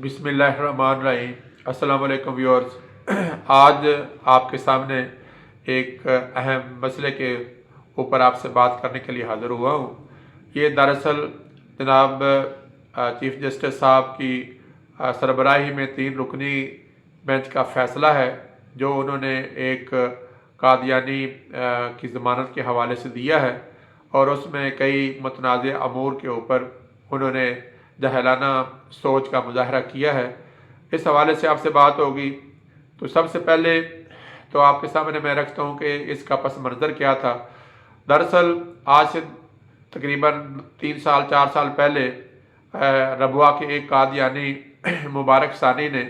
बिस्मिल्लाहिर्रहमानिर्रहीम। अस्सलाम वालेकुम व्यूअर्स। आज आपके सामने एक अहम मसले के ऊपर आपसे बात करने के लिए हाज़िर हुआ हूँ। ये दरअसल जनाब चीफ जस्टिस साहब की सरबराही में 3 रुकनी बेंच का फ़ैसला है, जो उन्होंने एक कादियानी की ज़मानत के हवाले से दिया है, और उसमें कई मुतनाज़ अमूर के ऊपर उन्होंने जहलाना सोच का मुजाहरा किया है। इस हवाले से आपसे बात होगी। तो सबसे पहले तो आपके सामने मैं रखता हूँ कि इसका पस मंज़र क्या था। दरअसल आज से तकरीबन 3 साल 4 साल पहले रबवा के एक कादियानी मुबारक सानी ने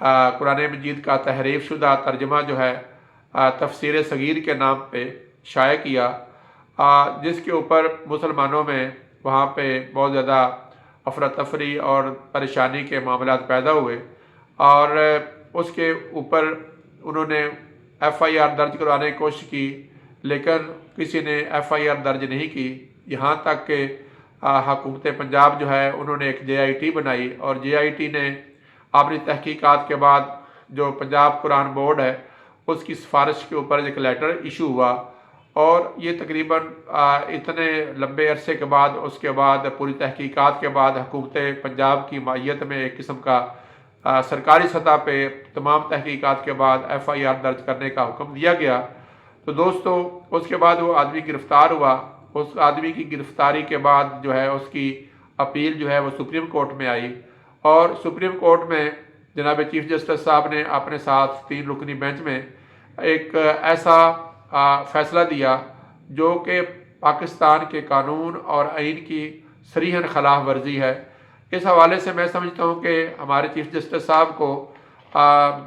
कुरान मजीद का तहरीफ शुदा तर्जमा जो है तफसीर सगीर के नाम पे शाया किया, जिसके ऊपर मुसलमानों में वहाँ पे बहुत ज़्यादा अफरा तफरी और परेशानी के मामलात पैदा हुए, और उसके ऊपर उन्होंने FIR दर्ज करवाने की कोशिश की, लेकिन किसी ने FIR दर्ज नहीं की। यहाँ तक कि हुकूमत पंजाब जो है उन्होंने एक JIT बनाई, और JIT ने अपनी तहकीकात के बाद जो पंजाब कुरान बोर्ड है उसकी सिफारिश के ऊपर एक लेटर इशू हुआ, और ये तकरीबन इतने लंबे अरसे के बाद उसके बाद पूरी तहकीकात के बाद हुकूमत पंजाब की मायत में एक किस्म का सरकारी सतह पे तमाम तहकीकात के बाद FIR दर्ज करने का हुक्म दिया गया। तो दोस्तों, उसके बाद वो आदमी गिरफ़्तार हुआ। उस आदमी की गिरफ़्तारी के बाद जो है उसकी अपील जो है वो सुप्रीम कोर्ट में आई, और सुप्रीम कोर्ट में जनाब चीफ जस्टिस साहब ने अपने साथ 3 रुकनी बेंच में एक ऐसा फ़ैसला दिया जो कि पाकिस्तान के कानून और आइन की सरीहन खिलाफ वर्जी है। इस हवाले से मैं समझता हूँ कि हमारे चीफ जस्टिस साहब को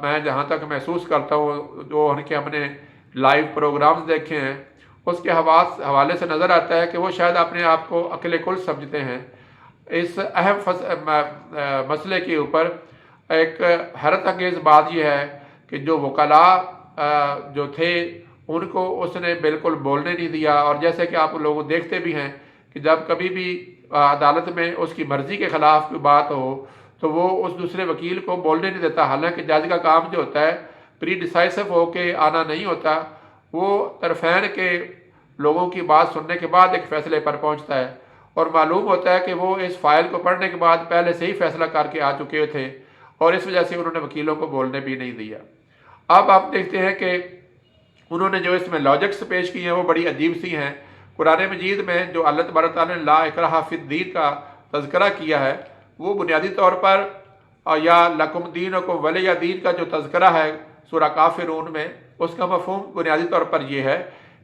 मैं जहाँ तक महसूस करता हूँ, जो उनके हमने लाइव प्रोग्राम्स देखे हैं, उसके हवाले से नज़र आता है कि वो शायद अपने आप को अकेले कुल समझते हैं। इस अहम मसले के ऊपर एक हैरत अंगेज़ बात यह है कि जो वकला जो थे उनको उसने बिल्कुल बोलने नहीं दिया, और जैसे कि आप लोग देखते भी हैं कि जब कभी भी अदालत में उसकी मर्ज़ी के ख़िलाफ़ कोई बात हो तो वो उस दूसरे वकील को बोलने नहीं देता। हालांकि जज का काम जो होता है प्री डिसाइसिव हो के आना नहीं होता, वो तरफ़ैन के लोगों की बात सुनने के बाद एक फ़ैसले पर पहुँचता है, और मालूम होता है कि वो इस फ़ाइल को पढ़ने के बाद पहले से ही फ़ैसला करके आ चुके थे, और इस वजह से उन्होंने वकीलों को बोलने भी नहीं दिया। अब आप देखते हैं कि उन्होंने जो इसमें लॉजिक्स पेश किए हैं वो बड़ी अजीब सी हैं। कुरान मजीद में जो अल्लाह तबारक तआला ने ला इकराहा फिद्दीन का तज़किरा किया है, वो बुनियादी तौर पर या लकुम दीनुकुम वलिय दीन का जो तज़किरा है सूरह काफ़िरून में, उसका मफ़हूम बुनियादी तौर पर यह है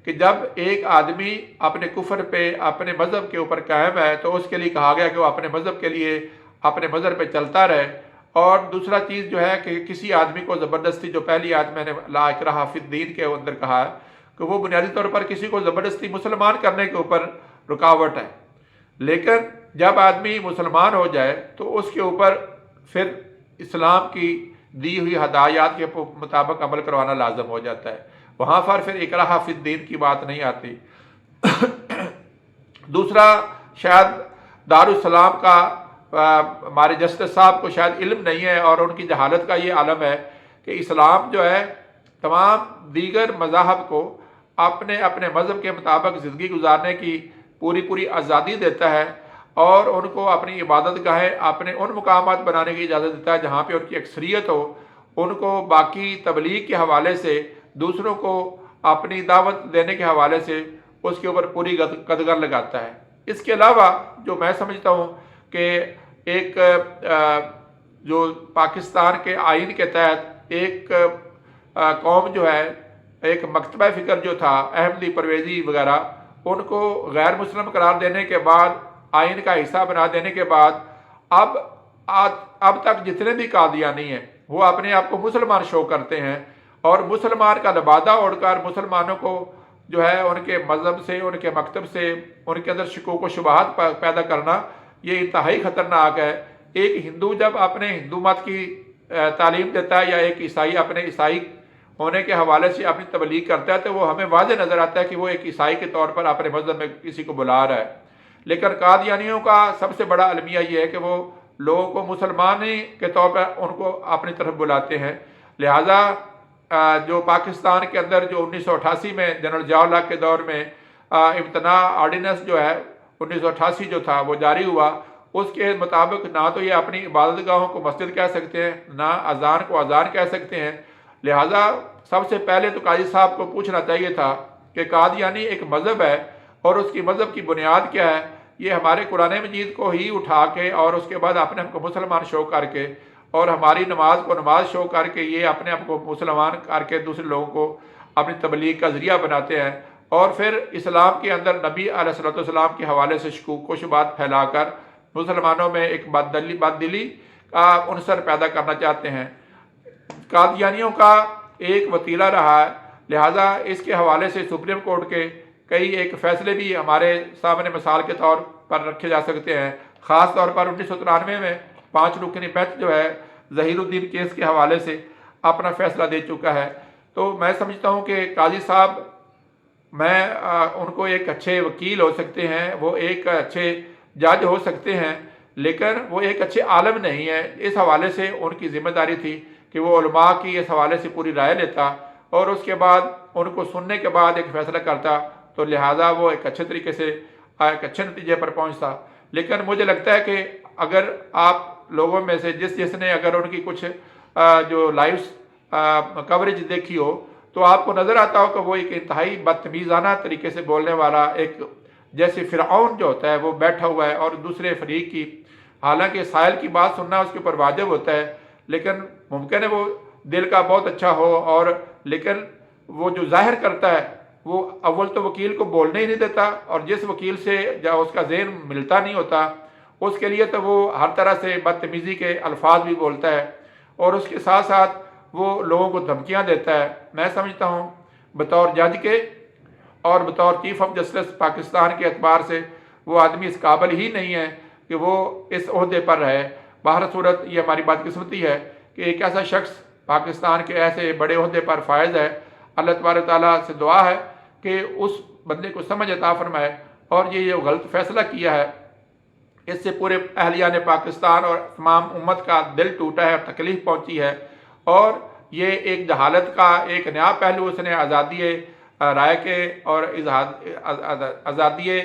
कि जब एक आदमी अपने कुफ्र पे अपने मज़हब के ऊपर कायम है तो उसके लिए कहा गया कि वो अपने मज़हब के लिए अपने मज़हब पे चलता रहे। और दूसरा चीज़ जो है कि किसी आदमी को ज़बरदस्ती, जो पहली आयत मैंने ला इकराहा फिद्दीन के अंदर कहा है कि वो बुनियादी तौर पर किसी को ज़बरदस्ती मुसलमान करने के ऊपर रुकावट है, लेकिन जब आदमी मुसलमान हो जाए तो उसके ऊपर फिर इस्लाम की दी हुई हदायत के मुताबिक अमल करवाना लाजम हो जाता है। वहाँ पर फिर इकराहा फिद्दीन की बात नहीं आती। दूसरा, शायद दारुस्सलाम का हमारे जस्टिस साहब को शायद इल्म नहीं है, और उनकी जहालत का ये आलम है कि इस्लाम जो है तमाम दीगर मज़ाहब को अपने अपने मज़हब के मुताबिक ज़िंदगी गुजारने की पूरी आज़ादी देता है, और उनको अपनी इबादत गाहें अपने उन मुकामात बनाने की इजाज़त देता है जहाँ पे उनकी अक्सरियत हो। उनको बाकी तबलीग के हवाले से, दूसरों को अपनी दावत देने के हवाले से उसके ऊपर पूरी कदगर लगाता है। इसके अलावा जो मैं समझता हूँ कि एक जो पाकिस्तान के आइन के तहत एक कौम जो है, एक मकतबा फ़िक्र जो था अहमदी परवेज़ी वगैरह, उनको गैर मुस्लिम करार देने के बाद, आइन का हिस्सा बना देने के बाद, अब तक जितने भी कादियानी हैं वो अपने आप को मुसलमान शो करते हैं, और मुसलमान का लबादा ओढ़कर मुसलमानों को जो है उनके मज़हब से, उनके मकतब से, उनके अंदर शकूक व शुबहात पैदा करना ये इंतहाई ख़तरनाक है। एक हिंदू जब अपने हिंदू मत की तालीम देता है, या एक ईसाई अपने ईसाई होने के हवाले से अपनी तबलीग करता है, तो वो हमें वाज़ेह नज़र आता है कि वो एक ईसाई के तौर पर अपने मज़हब में किसी को बुला रहा है। लेकिन कादियानियों का सबसे बड़ा अलमिया ये है कि वो लोगों को मुसलमान ही के तौर पर उनको अपनी तरफ बुलाते हैं। लिहाजा जो पाकिस्तान के अंदर जो 1988 में जनरल जिया के दौर में इम्तना ऑर्डिनेंस जो है 1988 जो था वो जारी हुआ, उसके मुताबिक ना तो ये अपनी इबादत गाहों को मस्जिद कह सकते हैं, ना अजान को अजान कह सकते हैं। लिहाजा सबसे पहले तो काजी साहब को पूछना चाहिए था कि कादियानी एक मज़हब है और उसकी मज़हब की बुनियाद क्या है। ये हमारे कुरान मजीद को ही उठा के और उसके बाद अपने आप को मुसलमान शो करके और हमारी नमाज को नमाज शो करके ये अपने आप को मुसलमान करके दूसरे लोगों को अपनी तबलीग का ज़रिया बनाते हैं और फिर इस्लाम के अंदर नबी अलैहिस्सलाम के हवाले से शकूक व शुबात फैलाकर मुसलमानों में एक बददिली का अनसर पैदा करना चाहते हैं। कादियानियों का एक वतीला रहा है, लिहाजा इसके हवाले से सुप्रीम कोर्ट के कई एक फ़ैसले भी हमारे सामने मिसाल के तौर पर रखे जा सकते हैं। ख़ास तौर पर 1993 में 5 रुकनी बेंच जो है ज़हीरुद्दीन केस के हवाले से अपना फ़ैसला दे चुका है। तो मैं समझता हूँ कि काजी साहब उनको एक अच्छे वकील हो सकते हैं, वो एक अच्छे जज हो सकते हैं, लेकिन वो एक अच्छे आलम नहीं है। इस हवाले से उनकी ज़िम्मेदारी थी कि वो उलमा की इस हवाले से पूरी राय लेता और उसके बाद उनको सुनने के बाद एक फ़ैसला करता, तो लिहाजा वो एक अच्छे तरीके से एक अच्छे नतीजे पर पहुंचता। लेकिन मुझे लगता है कि अगर आप लोगों में से जिसने अगर उनकी कुछ जो लाइव कवरेज देखी हो तो आपको नज़र आता हो कि वो एक इंतहाई बदतमीज़ाना तरीके से बोलने वाला, एक जैसे फ़िरऔन जो होता है वो बैठा हुआ है और दूसरे फरीक की, हालांकि साहिल की बात सुनना उसके ऊपर वाजिब होता है, लेकिन मुमकिन है वो दिल का बहुत अच्छा हो और लेकिन वो जो जाहिर करता है वो अव्वल तो वकील को बोलने ही नहीं देता और जिस वकील से जब उसका ज़हन मिलता नहीं होता उसके लिए तो वो हर तरह से बदतमीज़ी के अल्फाज भी बोलता है और उसके साथ साथ वो लोगों को धमकियां देता है। मैं समझता हूँ बतौर जज के और बतौर चीफ ऑफ जस्टिस पाकिस्तान के एतबार से वो आदमी इस काबिल ही नहीं है कि वो इस ओहदे पर रहे। बाहर सूरत ये हमारी बदकिस्मती है कि एक ऐसा शख्स पाकिस्तान के ऐसे बड़े ओहदे पर फायज है। अल्लाह तबारक तआला से दुआ है कि उस बंदे को समझ अता फरमाए और ये जो गलत फैसला किया है इससे पूरे अहलियान पाकिस्तान और तमाम उम्मत का दिल टूटा है, तकलीफ़ पहुंची है और ये एक जहालत का एक नया पहलू उसने आज़ादी राय के और आज़ादी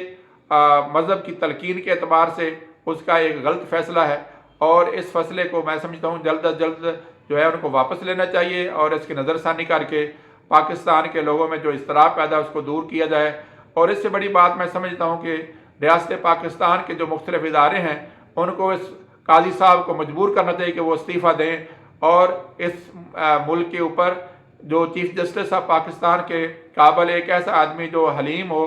मज़हब की तलकीन के अतबार से उसका एक गलत फ़ैसला है और इस फैसले को मैं समझता हूँ जल्द अज जल्द जो है उनको वापस लेना चाहिए और इसकी नज़रसानी करके पाकिस्तान के लोगों में जो इज़्तिराब पैदा उसको दूर किया जाए। और इससे बड़ी बात मैं समझता हूँ कि रियासत पाकिस्तान के जो मुख्तलिफ इदारे हैं उनको इस काजी साहब को मजबूर करना चाहिए कि वो इस्तीफ़ा दें और इस मुल्क के ऊपर जो चीफ जस्टिस ऑफ पाकिस्तान के काबिल एक ऐसा आदमी जो हलीम हो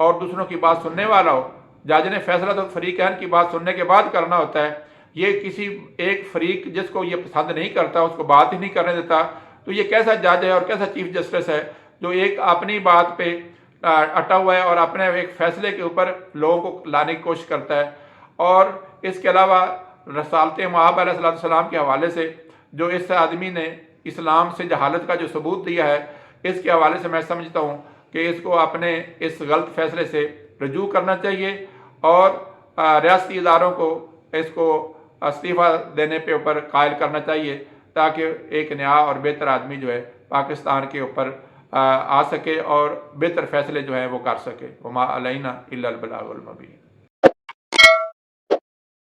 और दूसरों की बात सुनने वाला हो। जज ने फैसला तो फरीकैन की बात सुनने के बाद करना होता है, ये किसी एक फरीक जिसको ये पसंद नहीं करता उसको बात ही नहीं करने देता, तो ये कैसा जज है और कैसा चीफ जस्टिस है जो एक अपनी बात पे अटा हुआ है और अपने एक फ़ैसले के ऊपर लोगों को लाने की कोशिश करता है। और इसके अलावा रसालत मआब अलैहिस्सलाम के हवाले से जो इस आदमी ने इस्लाम से जहालत का जो सबूत दिया है इसके हवाले से मैं समझता हूँ कि इसको अपने इस गलत फ़ैसले से रजू करना चाहिए और रियासती इदारों को इसको इस्तीफ़ा देने पे ऊपर कायल करना चाहिए ताकि एक नया और बेहतर आदमी जो है पाकिस्तान के ऊपर आ सके और बेहतर फ़ैसले जो है वो कर सके। वमा अलैना इल्लल बलागुल मुबीन।